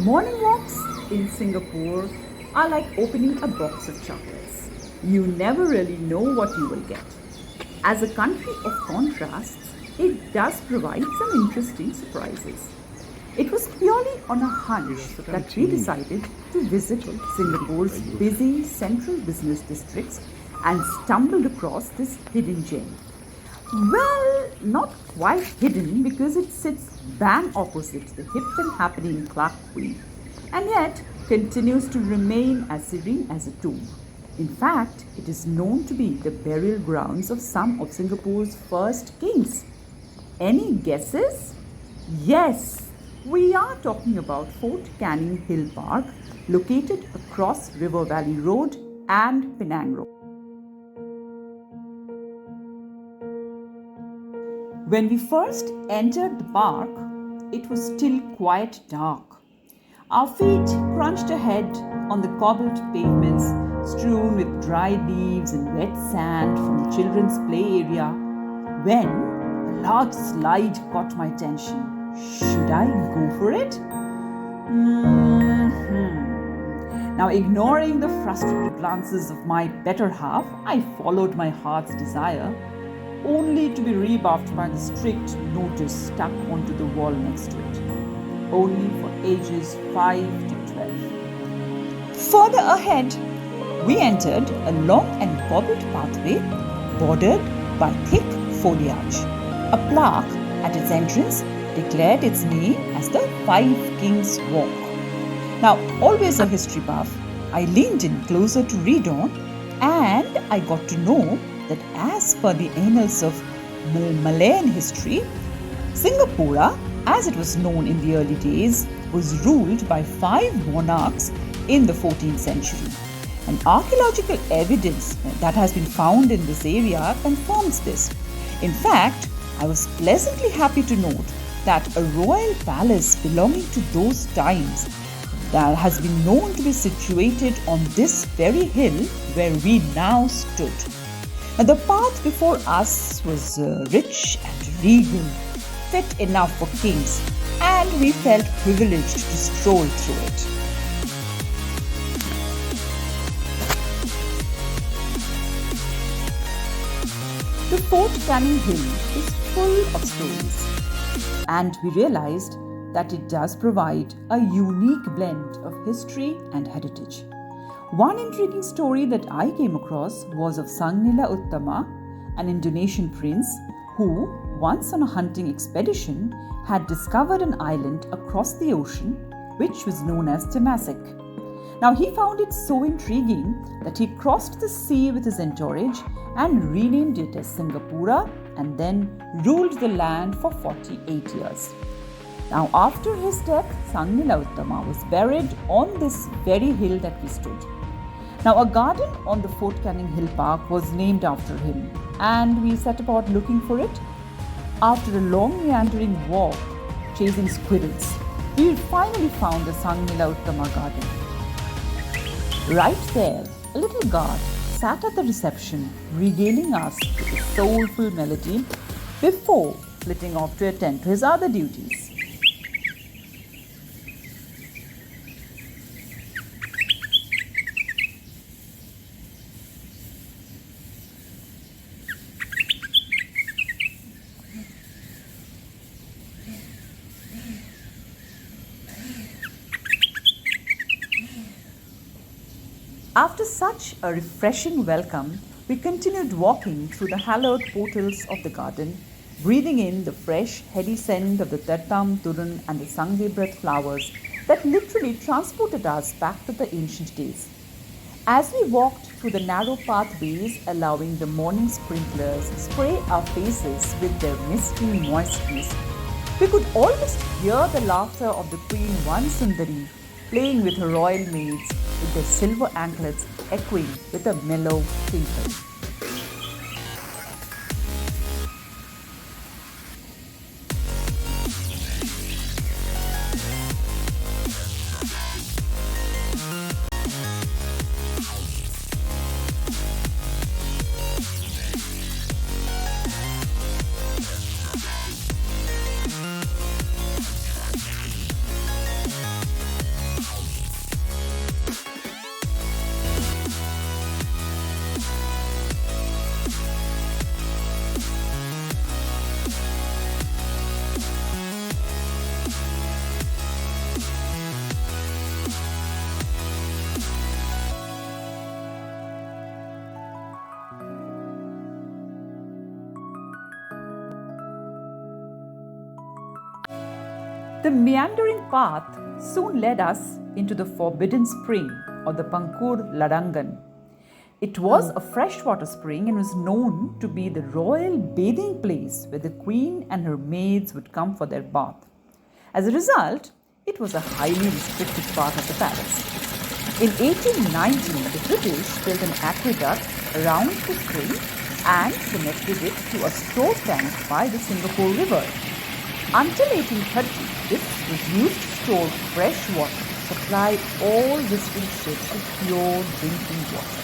Morning walks in Singapore are like opening a box of chocolates. You never really know what you will get. As a country of contrasts, it does provide some interesting surprises. It was purely on a hunch that we decided to visit Singapore's busy central business districts and stumbled across this hidden gem. Well, not quite hidden because it sits bang opposite the hip and happening Clarke Quay, and yet continues to remain as serene as a tomb. In fact, it is known to be the burial grounds of some of Singapore's first kings. Any guesses? Yes, we are talking about Fort Canning Hill Park, located across River Valley Road and Penang Road. When we first entered the park, it was still quite dark. Our feet crunched ahead on the cobbled pavements strewn with dry leaves and wet sand from the children's play area when a large slide caught my attention. Should I go for it? Now, ignoring the frustrated glances of my better half, I followed my heart's desire, only to be rebuffed by the strict notice stuck onto the wall next to it. Only for ages 5 to 12. Further ahead, we entered a long and cobbled pathway bordered by thick foliage. A plaque at its entrance declared its name as the Five Kings Walk. Now, always a history buff, I leaned in closer to read on, and I got to know that as per the annals of Malayan history, Singapore, as it was known in the early days, was ruled by 5 monarchs in the 14th century. And archaeological evidence that has been found in this area confirms this. In fact, I was pleasantly happy to note that a royal palace belonging to those times that has been known to be situated on this very hill where we now stood. Now, the path before us was rich and regal, fit enough for kings, and we felt privileged to stroll through it. The Fort Canning Hill is full of stories, and we realized that it does provide a unique blend of history and heritage. One intriguing story that I came across was of Sangnila Uttama, an Indonesian prince who, once on a hunting expedition, had discovered an island across the ocean which was known as Temasek. Now, he found it so intriguing that he crossed the sea with his entourage and renamed it as Singapura and then ruled the land for 48 years. Now, after his death, Sangnila Uttama was buried on this very hill that we stood. Now, a garden on the Fort Canning Hill Park was named after him, and we set about looking for it. After a long meandering walk, chasing squirrels, we finally found the Sangnila Uttama garden. Right there, a little guard sat at the reception, regaling us with a soulful melody before flitting off to attend to his other duties. After such a refreshing welcome, we continued walking through the hallowed portals of the garden, breathing in the fresh, heady scent of the Tertam, Turun and the Sangbreath flowers that literally transported us back to the ancient days. As we walked through the narrow pathways, allowing the morning sprinklers spray our faces with their misty moistness, we could almost hear the laughter of the Queen Vansundari playing with her royal maids, with their silver anklets echoing with a mellow tinkle. The meandering path soon led us into the forbidden spring or the Pankur Ladangan. It was a freshwater spring and was known to be the royal bathing place where the queen and her maids would come for their bath. As a result, it was a highly restricted part of the palace. In 1819, the British built an aqueduct around the spring and connected it to a store tank by the Singapore River. Until 1830, this was used to store fresh water to supply all visiting ships with pure drinking water.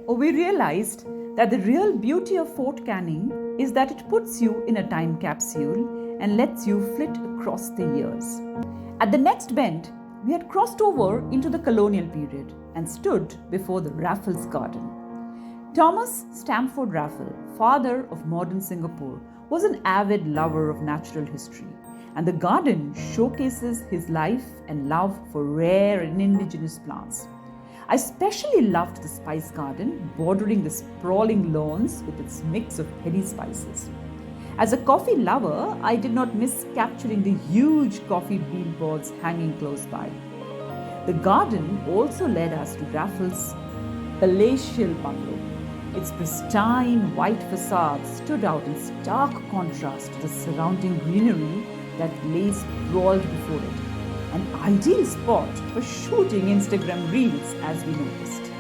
We realized that the real beauty of Fort Canning is that it puts you in a time capsule and lets you flit across the years. At the next bend, we had crossed over into the colonial period and stood before the Raffles Garden. Thomas Stamford Raffles, father of modern Singapore, was an avid lover of natural history, and the garden showcases his life and love for rare and indigenous plants. I especially loved the spice garden bordering the sprawling lawns with its mix of heady spices. As a coffee lover, I did not miss capturing the huge coffee bean pods hanging close by. The garden also led us to Raffles' palatial bungalow. Its pristine white facade stood out in stark contrast to the surrounding greenery that lay sprawled before it. An ideal spot for shooting Instagram reels, as we noticed.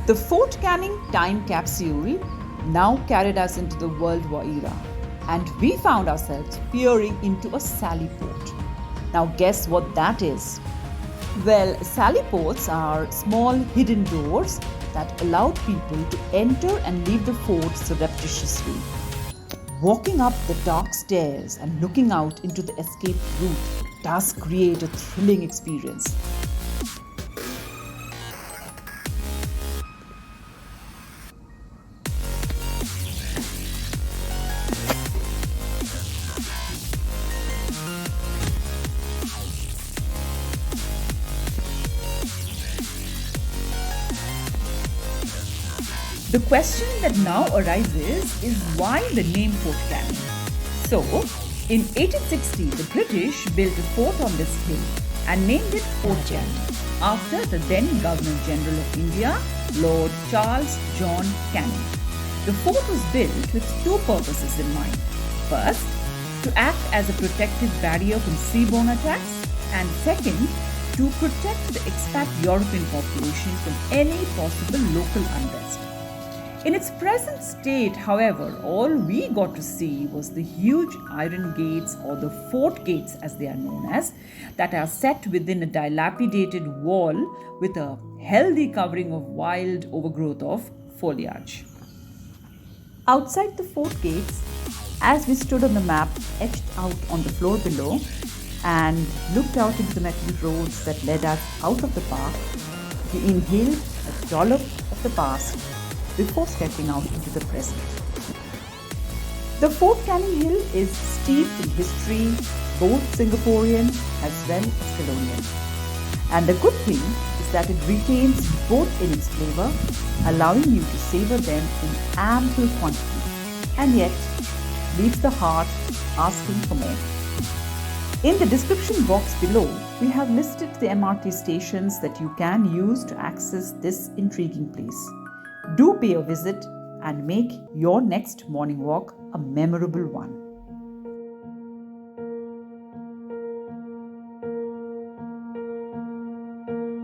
The Fort Canning time capsule now carried us into the World War era, and we found ourselves peering into a sally port. Now guess what that is? Well, sally ports are small hidden doors that allowed people to enter and leave the fort surreptitiously. Walking up the dark stairs and looking out into the escape route does create a thrilling experience. The question that now arises is why the name Fort Canning? So, in 1860, the British built a fort on this hill and named it Fort Canning after the then Governor General of India, Lord Charles John Canning. The fort was built with two purposes in mind. First, to act as a protective barrier from seaborne attacks, and second, to protect the expat European population from any possible local unrest. In its present state, however, all we got to see was the huge iron gates, or the fort gates as they are known as, that are set within a dilapidated wall with a healthy covering of wild overgrowth of foliage. Outside the fort gates, as we stood on the map etched out on the floor below and looked out into the metal roads that led us out of the park, we inhaled a dollop of the past before stepping out into the present. The Fort Canning Hill is steeped in history, both Singaporean as well as colonial. And the good thing is that it retains both in its flavor, allowing you to savor them in ample quantity, and yet leaves the heart asking for more. In the description box below, we have listed the MRT stations that you can use to access this intriguing place. Do pay a visit and make your next morning walk a memorable one.